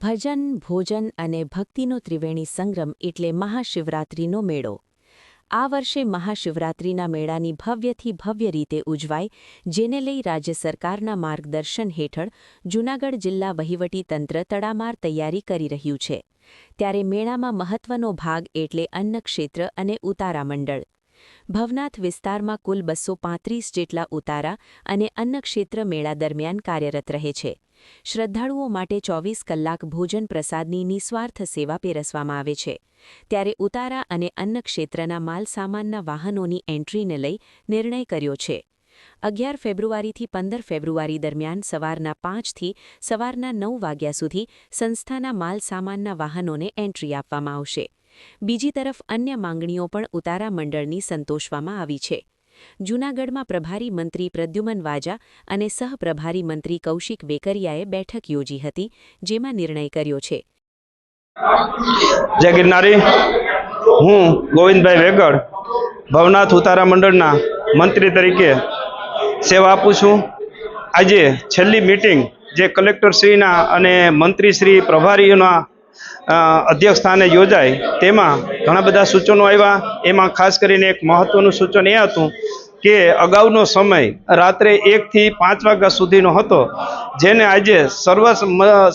ભજન, ભોજન અને ભક્તિનો ત્રિવેણી સંગમ એટલે મહાશિવરાત્રિનો મેળો। આ વર્ષે મહાશિવરાત્રિના મેળાની ભવ્યથી ભવ્ય રીતે ઉજવાય, જેને લઈ રાજ્ય સરકારના માર્ગદર્શન હેઠળ જૂનાગઢ જિલ્લા વહીવટીતંત્ર તડામાર તૈયારી કરી રહ્યું છે। ત્યારે મેળામાં મહત્વનો ભાગ એટલે અન્નક્ષેત્ર અને ઉતારા મંડળ। ભવનાથ વિસ્તારમાં કુલ 235 જેટલા ઉતારા અને અન્નક્ષેત્ર મેળા દરમિયાન કાર્યરત રહે છે। શ્રદ્ધાળુઓ માટે 24 કલાક ભોજન પ્રસાદની નિસ્વાર્થ સેવા પીરસવામાં આવે છે। ત્યારે ઉતારા અને અન્નક્ષેત્રના માલસામાનના વાહનોની એન્ટ્રીને લઈ નિર્ણય કર્યો છે। 11 ફેબ્રુઆરીથી 15 ફેબ્રુઆરી દરમિયાન સવારના 5થી સવારના 9 વાગ્યા સુધી સંસ્થાના માલસામાનના વાહનોને એન્ટ્રી આપવામાં આવશે। બીજી તરફ અન્ય માંગણીઓ પણ ઉતારા મંડળની સંતોષવામાં આવી છે। જૂનાગઢમાં પ્રભારી મંત્રી પ્રદ્યુમન વાજા અને સહપ્રભારી મંત્રી કૌશિક વેકરિયાએ બેઠક યોજી હતી, જેમાં નિર્ણય કર્યો છે। જય ગિરનારી। હું ગોવિંદભાઈ વેગડ ભવનાથ ઉતારા મંડળના મંત્રી તરીકે સેવા આપું છું। આજે છેલ્લી મીટિંગ જે કલેક્ટરશ્રીના અને મંત્રીશ્રી પ્રભારીઓના અધ્યક્ષ સ્થાને યોજાય, તેમાં ઘણા બધા સૂચનો આવ્યા। એમાં ખાસ કરીને એક મહત્વનું સૂચન એ હતું કે અગાઉનો સમય રાત્રે 1 થી 5 વાગ્યા સુધીનો હતો, જેને આજે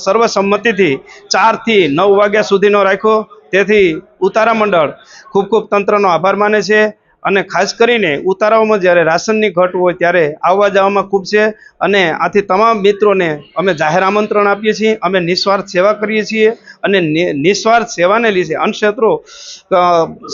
સર્વસંમતિથી 4 થી 9 વાગ્યા સુધીનો રાખ્યો। તેથી ઉતારા મંડળ ખૂબ ખૂબ તંત્રનો આભાર માને છે અને ખાસ કરીને ઉતારાઓમાં જ્યારે રાશનની ઘટ હોય ત્યારે આવવા જવામાં ખૂબ છે અને આથી તમામ મિત્રોને અમે જાહેર આમંત્રણ આપીએ છીએ। અમે નિસ્વાર્થ સેવા કરીએ છીએ અને નિસ્વાર્થ સેવાને લીધે અન્નક્ષેત્રો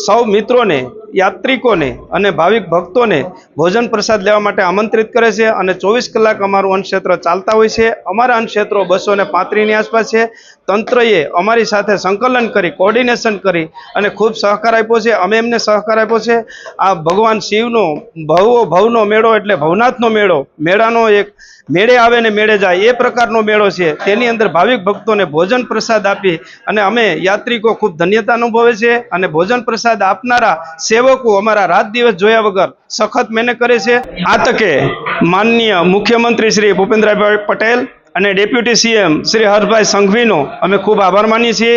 સૌ મિત્રોને, યાત્રિકોને અને ભાવિક ભક્તોને ભોજન પ્રસાદ લેવા માટે આમંત્રિત કરે છે અને 24 કલાક અમારું અન્નક્ષેત્ર ચાલતા હોય છે। અમારા અન્નક્ષેત્રો 235ની આસપાસ છે। તંત્રએ અમારી સાથે સંકલન કરી, કોર્ડિનેશન કરી અને ખૂબ સહકાર આપ્યો છે। અમે એમને સહકાર આપ્યો છે। આ ભગવાન શિવનો ભવનો મેળો એટલે ભવનાથનો મેળો, મેળાનો એક મેળે આવે ને મેળે જાય એ પ્રકારનો મેળો છે। તેની અંદર ભાવિક ભક્તોને ભોજન પ્રસાદ આપી અને અમે યાત્રિકો ખૂબ ધન્યતા અનુભવે છે અને ભોજન પ્રસાદ આપનારા સેવકો અમારા રાત દિવસ જોયા વગર સખત મહેનત કરે છે। આ તકે માનનીય મુખ્યમંત્રી શ્રી ભૂપેન્દ્રભાઈ પટેલ અને ડેપ્યુટી સીએમ શ્રી હર્ષભાઈ સંઘવીનો અમે ખૂબ આભાર માનીએ છીએ।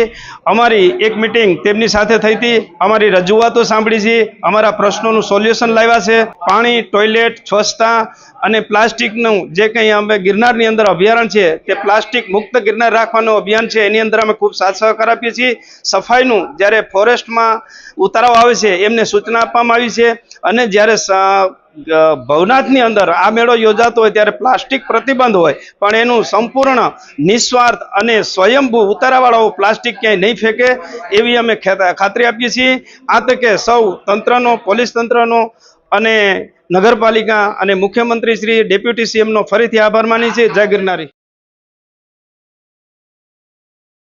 અમારી એક મિટિંગ તેમની સાથે થઈ હતી, અમારી રજૂઆતો સાંભળી છે, અમારા પ્રશ્નોનું સોલ્યુશન લાવ્યા છે। પાણી, ટોયલેટ, સ્વચ્છતા અને પ્લાસ્ટિકનું જે કંઈ અમે ગિરનારની અંદર અભયારણ્ય છે તે પ્લાસ્ટિક મુક્ત ગિરનાર રાખવાનું અભિયાન છે, એની અંદર અમે ખૂબ સાથ સહકાર આપીએ છીએ। સફાઈનું જ્યારે ફોરેસ્ટમાં ઉતારાઓ આવે છે એમને સૂચના આપવામાં આવી છે અને જ્યારે ભવનાથની અંદર આ મેળો યોજાતો હોય ત્યારે પ્લાસ્ટિક પ્રતિબંધ હોય, પણ એનું સંપૂર્ણ નિસ્વાર્થ અને સ્વયંભૂ ઉતારાવાળાઓ પ્લાસ્ટિક ક્યાંય નહીં ફેંકે એવી અમે ખાતરી આપીએ છીએ। આ તકે સૌ તંત્રનો, પોલીસ તંત્રનો અને નગરપાલિકા અને મુખ્યમંત્રી શ્રી, ડેપ્યુટી સીએમનો ફરીથી આભાર માની છે। જય ગિરનારી।